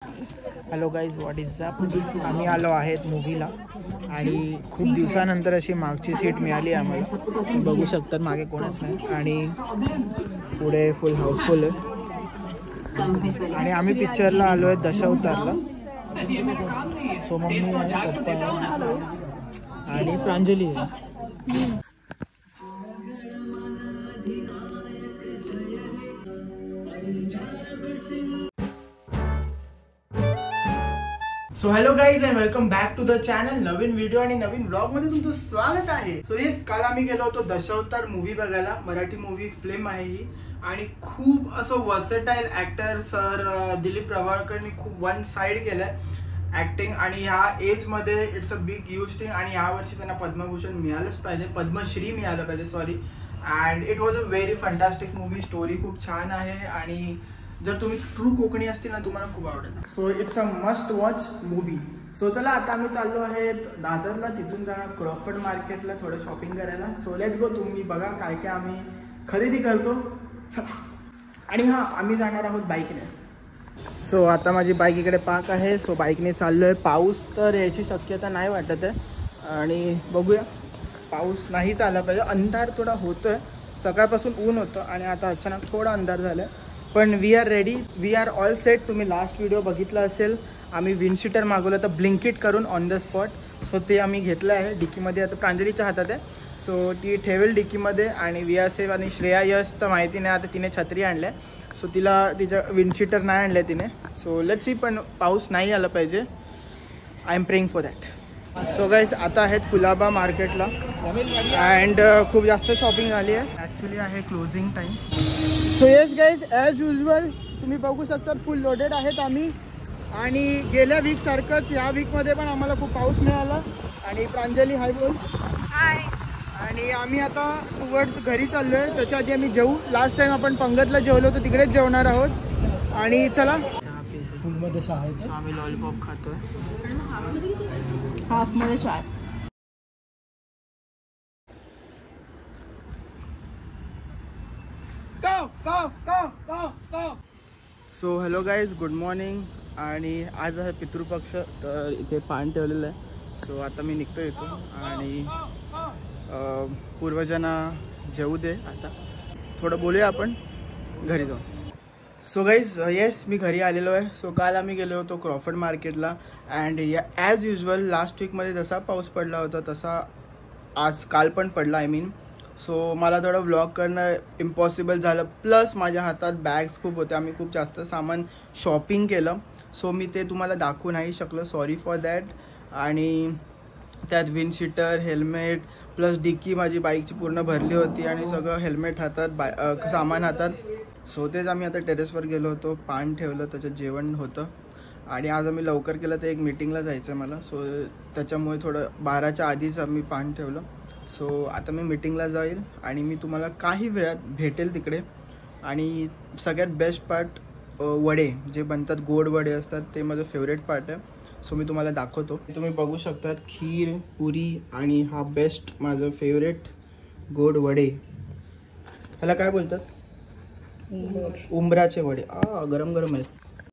Hello guys, what is up. आम्ही आलो आहेत मूवीला आणि खूप दिवसानंतर अशी मागची सीट मिळाली आम्हाला. तुम्ही बघू शकतात मागे कोणच नाही आणि पुढे फुल हाऊसफुल आहे. आणि आम्ही पिक्चरला आलो आहे दशावतारला. सो मम्मी आहे, पप्पा आहे आणि प्रांजली आहे. So hello guys and welcome back to the channel. नवीन व्हिडिओ आणि नवीन ब्लॉग मध्ये तुमचं स्वागत आहे. सो येस, काल आम्ही गेलो होतो दशावतार मूवी बघायला. मराठी मूवी फिल्म आहे ही आणि खूप असं वर्सेटाईल ॲक्टर सर दिलीप प्रभावळकरनी खूप वन साईड केलंय ॲक्टिंग. आणि ह्या एजमध्ये it's a big huge thing. आणि यावर्षी त्यांना पद्मभूषण मिळालंच पाहिजे, पद्मश्री मिळालं पाहिजे sorry. And it was a very fantastic movie. Story खूप छान आहे आणि जर तुम्ही ट्रू कोकणी असतील ना तुम्हाला खूप आवडेल. So it's a must watch movie. So चला, आता आम्ही चाललो आहे दादरला. तिथून जाणार क्रॉफर्ड मार्केटला थोडं शॉपिंग करायला. So let's go. तुम्ही बघा काय काय आम्ही खरेदी करतो. चला. आणि हां, आम्ही जाणार आहोत बाईकने. सो आता माझी बाईक इकडे पार्क आहे. सो बाईकने चाललो आहे. पाऊस तर यायची शक्यता नाही वाटत आहे आणि बघूया, पाऊस नाहीच आला पाहिजे. अंधार थोडा होतोय, सकाळपासून ऊन होतं आणि आता अचानक थोडा अंधार झाला आहे. पण we are ready, we are all set. तुम्ही लास्ट व्हिडिओ बघितला असेल, आम्ही विंडशीटर मागवलं तर ब्लिंकिट करून ऑन द स्पॉट. सो ते आम्ही घेतलं आहे डिकीमध्ये. आता प्रांजलीच्या हातात आहे, सो ती ठेवेल डिकीमध्ये. आणि वी आर सेफ. आणि श्रेया यशचं माहिती नाही, आता तिने छत्री आणलं आहे, सो तिला तिचं विंडशीटर नाही आणलं आहे तिने. So let's see. पण पाऊस नाही आला पाहिजे. I am praying for that. So guys, आता आहेत कुलाबा मार्केटला अँड खूप जास्त शॉपिंग झाली आहे. ॲक्च्युली आहे closing time. So yes guys, as usual तुम्ही बघू शकता फुल लोडेड आहेत आम्ही. आणि गेल्या वीकसारखंच या वीकमध्ये पण आम्हाला खूप पाऊस मिळाला. आणि प्रांजली हाय बोल. हाय. आणि आम्ही आता टुवर्ड्स घरी चाललो आहे. त्याच्या आधी आम्ही जेवू. लास्ट टाईम आपण पंगतला जेवलो होतो, तिकडेच जेवणार आहोत. आणि चला, फुलमध्ये चहा आहे, सो आम्ही लॉलीपॉप खातोय. हाफमध्ये चाय. So hello guys, good morning. आणि आज आहे पितृपक्ष, तर इथे पान ठेवलेलं आहे. सो आता मी निघतो इथून आणि पूर्वजांना जेवू दे. आता थोडं बोलूया आपण घरी जाऊन. सो गाईज येस, मी घरी आलेलो आहे. सो काल आम्ही गेलो होतो क्रॉफर्ड मार्केटला अँड ॲज युजल लास्ट वीकमध्ये जसा पाऊस पडला होता तसा काल पण पडला. आय मीन, सो मला थोडं व्लॉग करणं इम्पॉसिबल झालं. प्लस माझ्या हातात बॅग्स खूप होत्या. आम्ही खूप जास्त सामान शॉपिंग केलं, सो मी ते तुम्हाला दाखवू नाही शकलो. Sorry for that. आणि त्यात विंडशीटर, हेल्मेट प्लस डिक्की माझी बाईकची पूर्ण भरली होती आणि सगळं हेल्मेट हातात, सामान हातात. सो तेच आम्ही आता टेरेसवर गेलो होतो, पान ठेवलं, त्याचं जेवण होतं. आणि आज आम्ही लवकर केलं, तर एक मीटिंगला जायचं आहे मला. सो त्याच्यामुळे थोडं 12च्या आधीच आम्ही पान ठेवलं. सो आता मी मीटिंगला जाईल आणि मी तुम्हाला काही वेळात भेटेल तिकडे. आणि सगळ्यात बेस्ट पार्ट वडे जे बनतात, गोड वडे असतात, ते माझं फेवरेट पार्ट आहे. सो मी तुम्हाला दाखवतो. तुम्ही बघू शकतात खीर, पुरी आणि हा बेस्ट माझं फेवरेट गोड वडे. ह्याला काय बोलतात? उंबराचे वडे. गरम गरम आहेत.